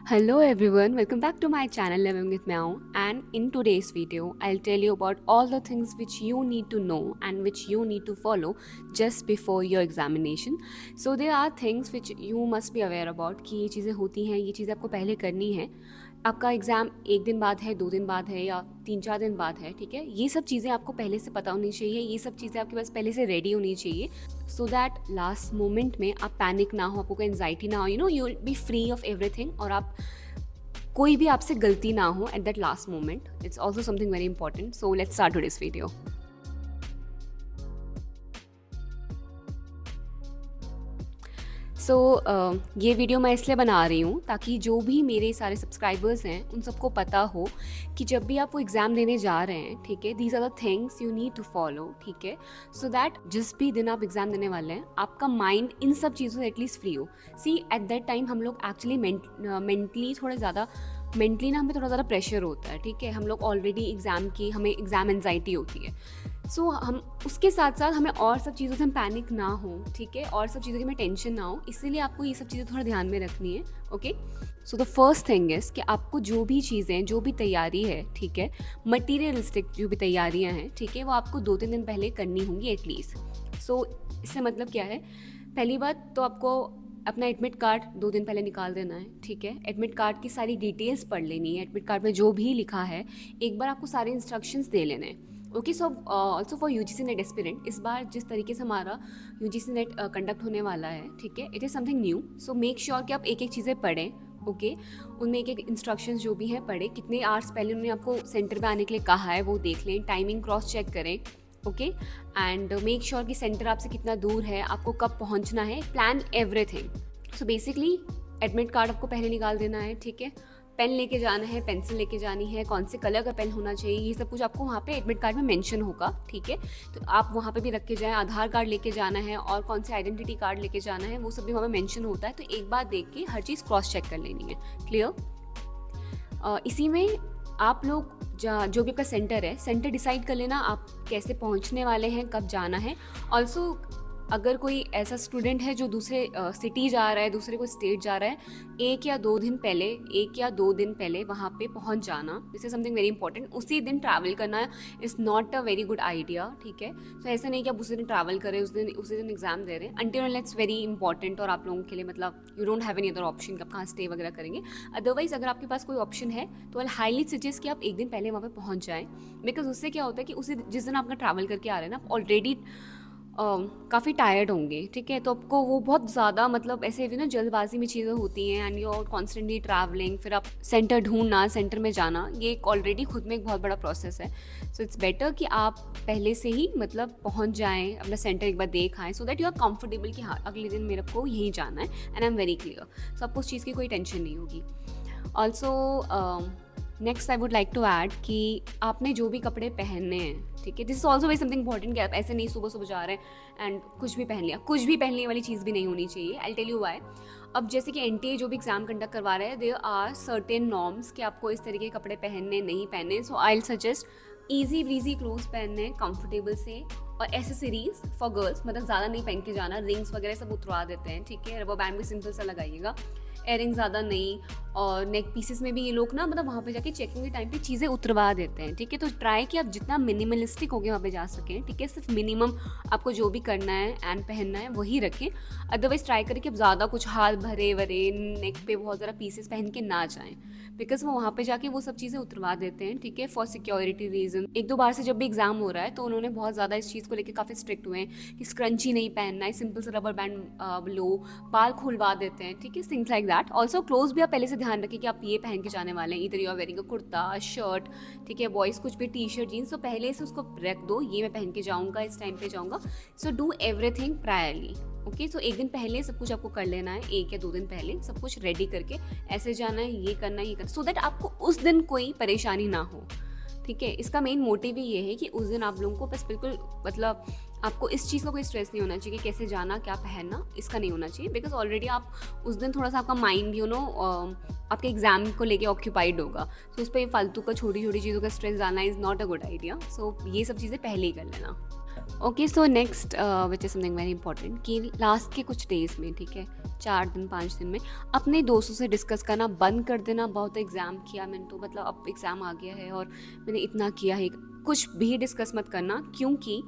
Hello everyone, welcome back to my channel Living with Meow, and in today's video I'll tell you about all the things which you need to know and which you need to follow just before your examination. So there are things which you must be aware about कि ये चीज़ें होती हैं, ये चीज़ें आपको पहले करनी है. आपका एग्ज़ाम 1 दिन बाद है, 2 दिन बाद है या 3-4 दिन बाद है, ठीक है. ये सब चीज़ें आपको पहले से पता होनी चाहिए, ये सब चीज़ें आपके पास पहले से रेडी होनी चाहिए, सो दैट लास्ट मोमेंट में आप पैनिक ना हो, आपको कोई एंजाइटी ना हो, you will be free of everything, और आप कोई भी आपसे गलती ना हो at that last moment. It's also something very important. So let's start today's video. So ये वीडियो मैं इसलिए बना रही हूँ ताकि जो भी मेरे सारे सब्सक्राइबर्स हैं उन सबको पता हो कि जब भी आप वो एग्ज़ाम देने जा रहे हैं, ठीक है, these are the things you need to follow, ठीक है, सो दैट जिस भी दिन आप एग्ज़ाम देने वाले हैं आपका माइंड इन सब चीज़ों से एटलीस्ट फ्री हो. सी एट दैट टाइम हम लोग एक्चुअली मेंटली थोड़ा ज़्यादा ना हमें थोड़ा ज़्यादा प्रेशर होता है, ठीक है, हम लोग ऑलरेडी एग्ज़ाम की हमें एग्ज़ाम एंजाइटी होती है. सो हम उसके साथ साथ हमें और सब चीज़ों से हम पैनिक ना हो, ठीक है, और सब चीज़ों की हमें टेंशन ना हो, इसीलिए आपको ये सब चीज़ें थोड़ा ध्यान में रखनी है. Okay, so the first thing is कि आपको जो भी चीज़ें, जो भी तैयारी है, ठीक है, मटीरियलिस्टिक जो भी तैयारियाँ हैं, ठीक है, वो आपको 2-3 दिन पहले करनी होंगी एटलीस्ट. सो इससे मतलब क्या है, पहली बात तो आपको अपना एडमिट कार्ड 2 दिन पहले निकाल देना है, ठीक है. एडमिट कार्ड की सारी डिटेल्स पढ़ लेनी है, एडमिट कार्ड में जो भी लिखा है एक बार आपको सारे इंस्ट्रक्शंस दे लेने हैं. Okay, so also for UGC net aspirant, इस बार जिस तरीके से हमारा यूजीसी नेट कंडक्ट होने वाला है, ठीक है, it is something new. So make sure कि आप एक एक चीज़ें पढ़ें. ओके, उनमें एक एक इंस्ट्रक्शंस जो भी हैं पढ़ें, कितने आवर्स पहले उन्होंने आपको सेंटर पे आने के लिए कहा है वो देख लें, टाइमिंग क्रॉस चेक करें. ओके, एंड मेक श्योर कि सेंटर आपसे कितना दूर है, आपको कब पहुंचना है, plan everything. So basically admit card आपको पहले निकाल देना है, ठीक है, पेन लेके जाना है, पेंसिल लेके जानी है, कौन से कलर का पेन होना चाहिए, ये सब कुछ आपको वहाँ पे एडमिट कार्ड में मेंशन होगा, ठीक है, तो आप वहाँ पे भी रख के जाएँ. आधार कार्ड लेके जाना है और कौन से आइडेंटिटी कार्ड लेके जाना है, वो सब भी वहाँ पे मेंशन होता है, तो एक बार देख के हर चीज़ क्रॉस चेक कर लेनी है. क्लियर. इसी में आप लोग जो भी आपका सेंटर है, सेंटर डिसाइड कर लेना आप कैसे पहुँचने वाले हैं, कब जाना है. ऑल्सो अगर कोई ऐसा स्टूडेंट है जो दूसरे सिटी जा रहा है, दूसरे कोई स्टेट जा रहा है, 1 या 2 दिन पहले वहाँ पे पहुँच जाना. This is something very important. उसी दिन ट्रैवल करना is not a very good idea, ठीक है. तो ऐसा नहीं कि आप उसी दिन ट्रैवल करें, उसी दिन एग्जाम दे रहे हैं. अनटिल इट्स वेरी इंपॉर्टेंट और आप लोगों के लिए मतलब you don't have any other option कि आप कहाँ स्टे वगैरह करेंगे. अदरवाइज अगर आपके पास कोई ऑप्शन है तो आई हाईली सजेस्ट कि आप एक दिन पहले वहाँ पे पहुँच जाएँ, बिकॉज उससे क्या होता है कि उसी जिस दिन आपका ट्रैवल करके आ रहे हैं ना, आप ऑलरेडी काफ़ी टायर्ड होंगे, ठीक है, तो आपको वो बहुत ज़्यादा मतलब ऐसे भी ना जल्दबाजी में चीज़ें होती हैं and you are constantly travelling, फिर आप सेंटर ढूंढना, सेंटर में जाना, ये एक ऑलरेडी खुद में एक बहुत बड़ा प्रोसेस है. सो इट्स बेटर कि आप पहले से ही मतलब पहुंच जाएं, अपना सेंटर एक बार देख आएँ, so that you are comfortable कि हाँ अगले दिन मेरे को यहीं जाना है and I am very clear. So आपको उस चीज़ की कोई टेंशन नहीं होगी. Also next I would like to add कि आपने जो भी कपड़े पहनने हैं, ठीक है, this is also very something important कि आप ऐसे नहीं सुबह सुबह जा रहे हैं एंड कुछ भी पहन लिया. कुछ भी पहनने वाली चीज़ भी नहीं होनी चाहिए. I tell you why. अब जैसे कि एनटीए जो भी एग्जाम कंडक्ट करवा रहे हैं, देयर आर सर्टेन नॉर्म्स कि आपको इस तरीके के कपड़े पहनने नहीं पहनने. So I will suggest easy breezy clothes पहनने, कंफर्टेबल से, और एसेसरीज फॉर गर्ल्स मतलब ज़्यादा नहीं पहन के जाना. रिंग्स वगैरह सब उतरवा देते हैं, ठीक है, रबर बैंड भी सिंपल सा लगाइएगा, एयरिंग ज़्यादा नहीं. और नेक पीसेस में भी ये लोग ना मतलब वहाँ पे जाके चेकिंग के टाइम पे चीज़ें उतरवा देते हैं, ठीक है. तो ट्राई कि आप जितना मिनिमलिस्टिक हो गए वहाँ पे जा सकें, ठीक है, सिर्फ मिनिमम आपको जो भी करना है एंड पहनना है वही रखें. अदरवाइज ट्राई करें कि आप ज़्यादा कुछ हाथ भरे वरे नेक पे बहुत ज़्यादा पीसेस पहन के ना जाएँ, बिकॉज वो वहाँ पे जाके वो सब चीज़ें उतरवा देते हैं, ठीक है, फॉर सिक्योरिटी रीज़न. 1-2 बार से जब भी एग्जाम हो रहा है तो उन्होंने बहुत ज़्यादा इस चीज़ को लेकर काफ़ी स्ट्रिक्ट हुए हैं कि स्क्रंची नहीं पहनना है, सिंपल से रबर बैंड लो, बाल खुलवा देते हैं, ठीक है, things like that. Also clothes भी आप पहले से ध्यान रखें कि आप ये पहन के जाने वाले हैं. इधर you are wearing a kurta, shirt, ठीक है, बॉयज़ कुछ भी टी शर्ट जीन्स, तो पहले से उसको रख दो, ये मैं पहन के जाऊँगा, इस टाइम पे जाऊँगा. So do everything priorly. Okay, so एक दिन पहले सब कुछ आपको कर लेना है, 1 या 2 दिन पहले सब कुछ रेडी करके ऐसे जाना है, ये करना है, ये करना, सो दैट आपको उस दिन कोई परेशानी ना हो, ठीक है. इसका मेन मोटिव ही ये है कि उस दिन आप लोगों को बस बिल्कुल मतलब आपको इस चीज़ का कोई स्ट्रेस नहीं होना चाहिए कि कैसे जाना, क्या पहनना, इसका नहीं होना चाहिए, बिकॉज ऑलरेडी आप उस दिन थोड़ा सा आपका माइंड आपके एग्जाम को लेके ऑक्यूपाइड होगा. तो उस पर फालतू का छोटी छोटी चीज़ों का स्ट्रेस डालना is not a good idea. So ये सब चीज़ें पहले ही कर लेना. Okay, so next which is something very important कि लास्ट के कुछ डेज में, ठीक है, 4 दिन 5 दिन में अपने दोस्तों से डिस्कस करना बंद कर देना। बहुत एग्ज़ाम किया मैंने, तो मतलब अब एग्ज़ाम आ गया है और मैंने इतना किया है, कुछ भी डिस्कस मत करना। क्योंकि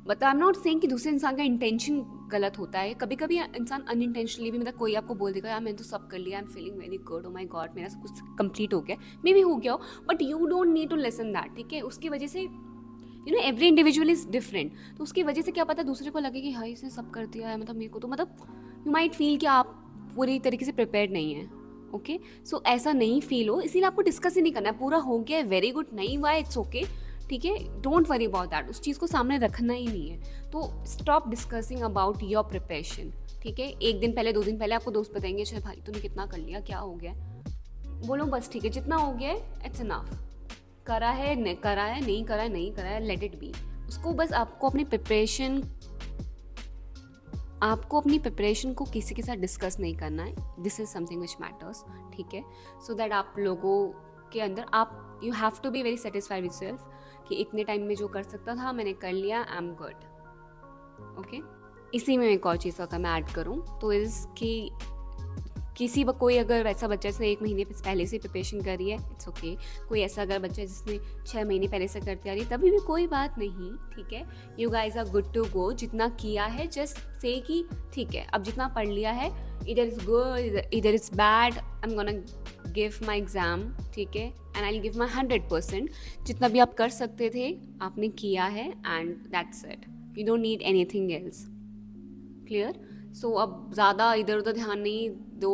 मतलब आई एम नॉट सेइंग कि दूसरे इंसान का इंटेंशन गलत होता है, कभी कभी इंसान अनइंटेंशनली भी, मतलब कोई आपको बोल देगा यार मैंने तो सब कर लिया, I am feeling very good, oh my God मेरा सब कुछ कंप्लीट हो गया, मे बी हो गया हो, but you don't need to listen that, ठीक है। उसकी वजह से एवरी इंडिविजुअल इज डिफरेंट, तो उसकी वजह से क्या पता दूसरे को लगे कि हाँ इसने सब कर दिया है, मतलब मेरे को तो, मतलब यू माइट फील कि आप पूरी तरीके से प्रिपेयर्ड नहीं है। ओके, सो ऐसा नहीं फील हो, इसीलिए आपको डिस्कस ही नहीं करना है। पूरा हो गया है, वेरी गुड, नहीं हुआ है, इट्स ओके, ठीक है, डोंट वरी अबाउट दैट, उस चीज़ को सामने रखना ही नहीं है। तो stop discussing about your preparation, ठीक है। 1 दिन पहले 2 दिन पहले आपको दोस्त बताएंगे चल भाई तूने कितना कर लिया, क्या हो गया, बोलो बस ठीक है, जितना हो गया है इट्स इनफ, करा है नहीं करा है, नहीं करा है नहीं करा है, लेट इट बी। उसको बस आपको अपनी प्रिपरेशन को किसी के साथ डिस्कस नहीं करना है। This is something which matters, ठीक है। सो दैट आप लोगों के अंदर आप you have to be very satisfied with self कि इतने टाइम में जो कर सकता था मैंने कर लिया, आई एम गुड। ओके, इसी में एक और चीज़ अगर मैं ऐड करूँ तो इज़ कि कोई अगर ऐसा बच्चा जिसने 1 महीने पहले से प्रिपरेशन करी है, इट्स ओके। कोई ऐसा अगर बच्चा जिसने 6 महीने पहले से करती आ रही है, तभी भी कोई बात नहीं, ठीक है। You guys are good to go. जितना किया है जस्ट से कि ठीक है अब जितना पढ़ लिया है, इधर इज़ गुड इधर is bad, I am gonna give my exam, ठीक है, and I will give my 100%। जितना भी आप कर सकते थे आपने किया है, and that's it, you don't need anything else. Clear? So अब ज़्यादा इधर उधर ध्यान नहीं दो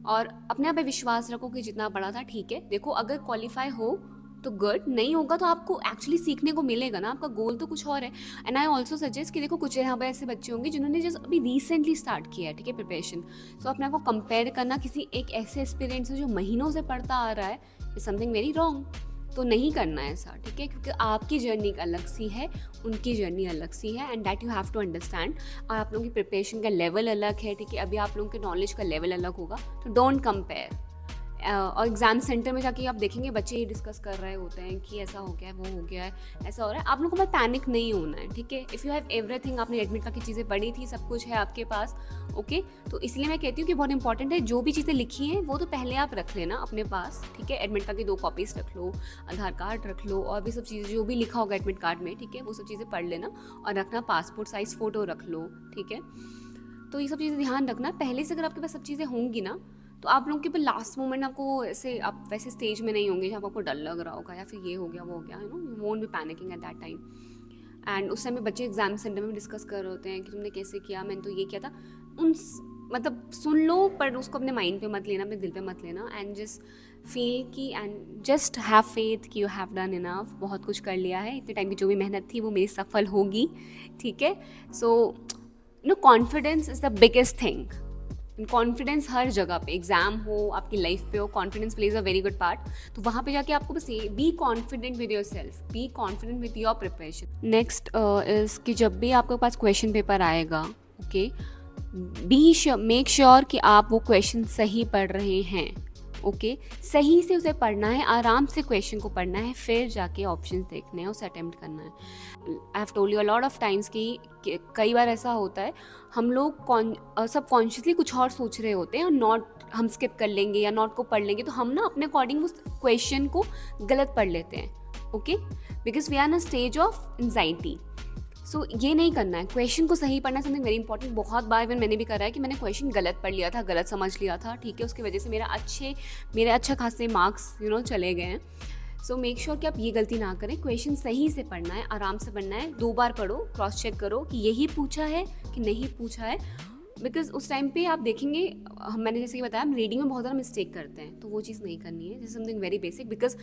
और अपने आप पे विश्वास रखो कि जितना पढ़ा था ठीक है। देखो अगर क्वालिफाई हो तो गुड, नहीं होगा तो आपको एक्चुअली सीखने को मिलेगा ना, आपका गोल तो कुछ और है। एंड आई ऑल्सो सजेस्ट कि देखो कुछ यहाँ पर ऐसे बच्चे होंगे जिन्होंने जस्ट अभी रिसेंटली स्टार्ट किया है, ठीक है, प्रिपरेशन। सो अपने आप को कंपेयर करना किसी एक ऐसे एक्सपीरियंस से जो महीनों से पढ़ता आ रहा है इज समथिंग वेरी रॉन्ग। तो नहीं करना है ऐसा, ठीक है, क्योंकि आपकी जर्नी अलग सी है, उनकी जर्नी अलग सी है, and that you have to understand. और आप लोगों की प्रिपरेशन का लेवल अलग है, ठीक है, अभी आप लोगों के नॉलेज का लेवल अलग होगा, तो डोंट कंपेयर। और एग्ज़ाम सेंटर में जाके आप देखेंगे बच्चे ये डिस्कस कर रहे होते हैं कि ऐसा हो गया है, वो हो गया है, ऐसा हो रहा है। आप लोगों को पैनिक नहीं होना है, ठीक है। इफ़ यू हैव एवरीथिंग, आपने एडमिट करके चीज़ें पढ़ी थी, सब कुछ है आपके पास, ओके। तो इसलिए मैं कहती हूँ कि बहुत इंपॉर्टेंट है, जो भी चीज़ें लिखी हैं वो तो पहले आप रख लेना अपने पास, ठीक है। एडमिट कार्ड की 2 कॉपीज़ रख लो, आधार कार्ड रख लो, और भी सब चीज़ें जो भी लिखा होगा एडमिट कार्ड में, ठीक है, वो सब चीज़ें पढ़ लेना और रखना। पासपोर्ट साइज़ फ़ोटो रख लो, ठीक है। तो ये सब चीज़ें ध्यान रखना पहले से। अगर आपके पास सब चीज़ें होंगी ना, तो आप लोगों के पास लास्ट मोमेंट आपको ऐसे, आप वैसे स्टेज में नहीं होंगे जहाँ आपको डर लग रहा होगा या फिर ये हो गया वो हो गया, है ना, you won't be panicking at that time. And उस समय बच्चे एग्जाम सेंटर में डिस्कस कर रहे होते हैं कि तुमने कैसे किया, मैंने तो ये किया था। मतलब सुन लो, पर उसको अपने माइंड पे मत लेना, अपने दिल पे मत लेना, एंड जस्ट फील कि, एंड जस्ट हैव फेथ कि यू हैव डन इनफ, बहुत कुछ कर लिया है, इतने टाइम की जो भी मेहनत थी वो मेरी सफल होगी, ठीक है। So confidence is the biggest thing. Confidence हर जगह पे, एग्जाम हो, आपकी लाइफ पे हो, confidence plays a very good part. तो वहाँ पे जाके आपको बस ये be confident with yourself, be confident with your preparation. Next is कि जब भी आपके पास क्वेश्चन पेपर आएगा, ओके, मेक श्योर कि आप वो क्वेश्चन सही पढ़ रहे हैं, ओके। सही से उसे पढ़ना है, आराम से क्वेश्चन को पढ़ना है, फिर जाके ऑप्शंस देखने हैं, उसे अटेम्प्ट करना है। I have told you a lot of times कि कई बार ऐसा होता है हम लोग सब कॉन्शियसली कुछ और सोच रहे होते हैं और नॉट हम स्किप कर लेंगे या नॉट को पढ़ लेंगे, तो हम ना अपने अकॉर्डिंग उस क्वेश्चन को गलत पढ़ लेते हैं, okay, because we are in a stage of anxiety. So ये नहीं करना है, क्वेश्चन को सही पढ़ना, समथिंग वेरी इंपॉर्टेंट। बहुत बार मैंने भी करा है कि मैंने क्वेश्चन गलत पढ़ लिया था, गलत समझ लिया था, ठीक है, उसकी वजह से मेरे अच्छे खासे मार्क्स चले गए हैं। सो मेक श्योर कि आप ये गलती ना करें, क्वेश्चन सही से पढ़ना है, आराम से पढ़ना है, 2 बार पढ़ो, क्रॉस चेक करो कि यही पूछा है कि नहीं पूछा है, बिकॉज उस टाइम पे आप देखेंगे, मैंने जैसे कि बताया, हम रीडिंग में बहुत ज़्यादा मिस्टेक करते हैं, तो वो चीज़ नहीं करनी है। जैसे समथिंग वेरी बेसिक, बिकॉज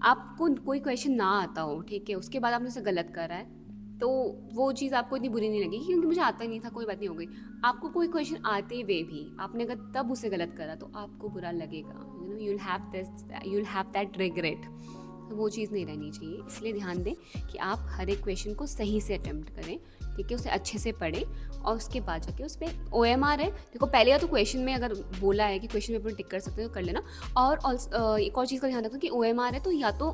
आपको कोई क्वेश्चन ना आता हो, ठीक है, उसके बाद आपने उसे गलत करा है, तो वो चीज़ आपको इतनी बुरी नहीं लगेगी क्योंकि मुझे आता ही नहीं था, कोई बात नहीं, हो गई। आपको कोई क्वेश्चन आते हुए भी आपने अगर तब उसे गलत करा तो आपको बुरा लगेगा, you will have that regret. तो वो चीज़ नहीं रहनी चाहिए। इसलिए ध्यान दें कि आप हर एक क्वेश्चन को सही से अटेम्प्ट करें, ठीक है, उसे अच्छे से पढ़ें और उसके बाद जाके उस पर OMR है, देखो पहले या तो क्वेश्चन में अगर बोला है कि क्वेश्चन पेपर टिक कर सकते हो तो कर लेना। और एक और चीज़ का ध्यान रखना कि OMR है तो या तो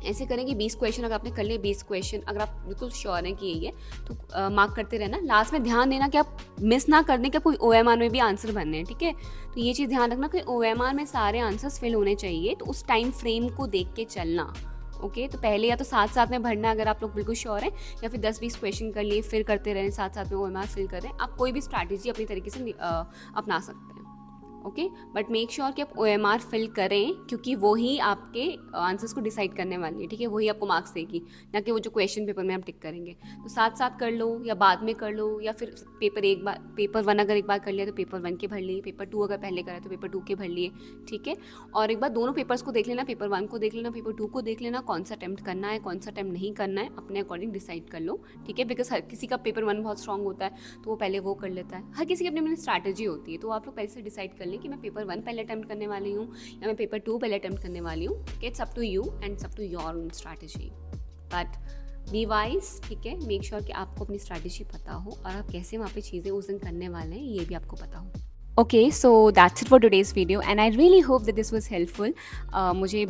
ऐसे करें कि 20 क्वेश्चन अगर आपने कर लिए, 20 क्वेश्चन अगर आप बिल्कुल श्योर हैं कि यही है, तो मार्क करते रहना। लास्ट में ध्यान देना कि आप मिस ना कर दें कि कोई ओएमआर में भी आंसर बनने हैं, ठीक है। तो ये चीज़ ध्यान रखना कि ओएमआर में सारे आंसर्स फिल होने चाहिए, तो उस टाइम फ्रेम को देख के चलना। ओके, तो पहले या तो साथ साथ में भरना अगर आप लोग बिल्कुल श्योर हैं, या फिर 10-20 क्वेश्चन कर लिए फिर करते रहें, साथ साथ में ओएमआर फिल कर रहे हैं। आप कोई भी स्ट्रैटेजी अपनी तरीके से अपना सकते हैं। ओके, बट मेक श्योर कि आप OMR फिल करें, क्योंकि वो ही आपके आंसर्स को डिसाइड करने वाली है, ठीक है। वही आपको मार्क्स देगी, ना कि वो जो क्वेश्चन पेपर में आप टिक करेंगे। तो साथ साथ कर लो या बाद में कर लो, या फिर पेपर 1 अगर एक बार कर लिया तो पेपर 1 के भर लिए, पेपर 2 अगर पहले करा तो पेपर 2 के भर लिए, ठीक है। और एक बार दोनों पेपर्स को देख लेना, पेपर 1 को देख लेना, पेपर 2 को देख लेना, कौन सा अटैम्प्ट करना है, कौन सा अटैम्प्ट नहीं करना है, अपने अकॉर्डिंग डिसाइड कर लो, ठीक है। बिकॉज हर किसी का पेपर 1 बहुत स्ट्रॉन्ग होता है, तो वो पहले वो कर लेता है। हर किसी की अपनी अपनी स्ट्रैटेजी होती है, तो आप लोग पहले से डिसाइड कर लें कि मैं पेपर 1 पहले अटैम्प्ट करने वाली हूँ या मैं पेपर 2 पहले अटैम्प्ट करने वाली हूँ। It's up to you and it's up to your own strategy, but be wise, ठीक है। मेक श्योर कि आपको अपनी स्ट्रैटेजी पता हो और आप कैसे वहाँ पे चीज़ें उस दिन करने वाले हैं ये भी आपको पता हो। Okay, so that's it for today's video and I really hope that this was helpful. मुझे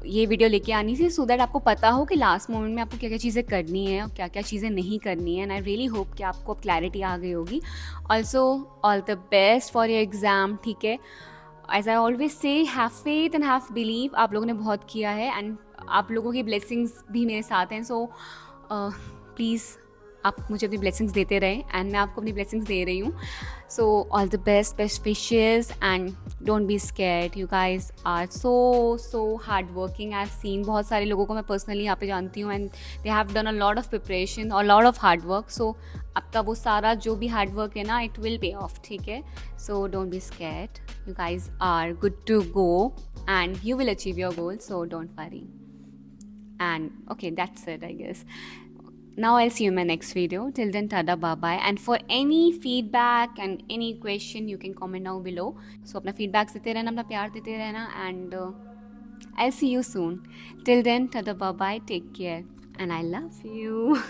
ये वीडियो लेके आनी थी सो दैट आपको पता हो कि लास्ट मोमेंट में आपको क्या क्या चीज़ें करनी है और क्या क्या चीज़ें नहीं करनी है, एंड आई रियली होप कि आपको अब क्लैरिटी आ गई होगी। Also all the best for your exam, ठीक है। As I always say, have faith and have believe. आप लोगों ने बहुत किया है एंड आप लोगों की ब्लेसिंग्स भी मेरे साथ हैं, सो प्लीज़ आप मुझे अपनी ब्लेसिंग्स देते रहें एंड मैं आपको अपनी ब्लेसिंग्स दे रही हूँ। So all the best wishes and don't be scared. You guys are so hard working. I have seen बहुत सारे लोगों को मैं पर्सनली यहाँ पे जानती हूँ and they have done a lot of preparation और लॉट ऑफ हार्ड वर्क। सो आपका वो सारा जो भी हार्ड वर्क है ना, इट विल पे ऑफ, ठीक है। So don't be scared, you guys are good to go and you will achieve your goal, so don't worry. And okay, that's it, I guess. Now I'll see you in my next video. Till then, tada, bye bye. And for any feedback and any question, you can comment down below. So अपना feedback देते रहना, अपना प्यार देते रहना, and I'll see you soon. Till then, tada, bye bye. Take care, and I love you.